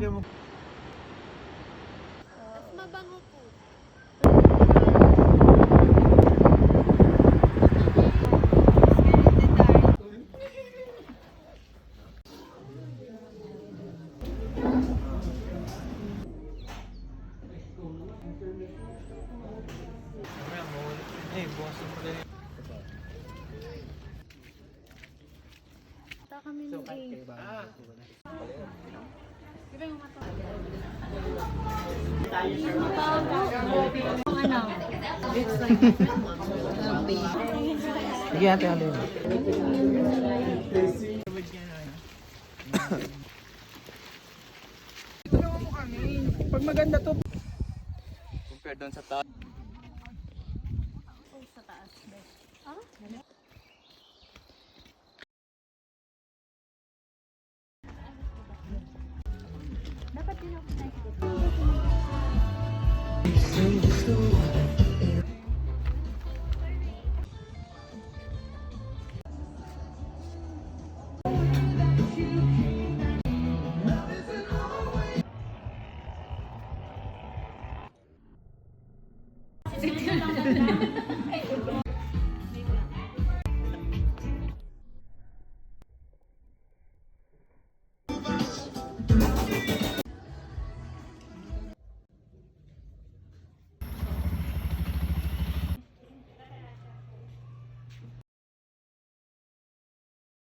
lagay mo. Mabango po. Eh, bukas na pala yun. Ata kami ng A. Diba yung mata? Ang ano? Sige ate, ano yun? Ito naman mo kami. Pag maganda to. Compare doon sa taas. Sa taas. Ah? Dapat din ako nakikita.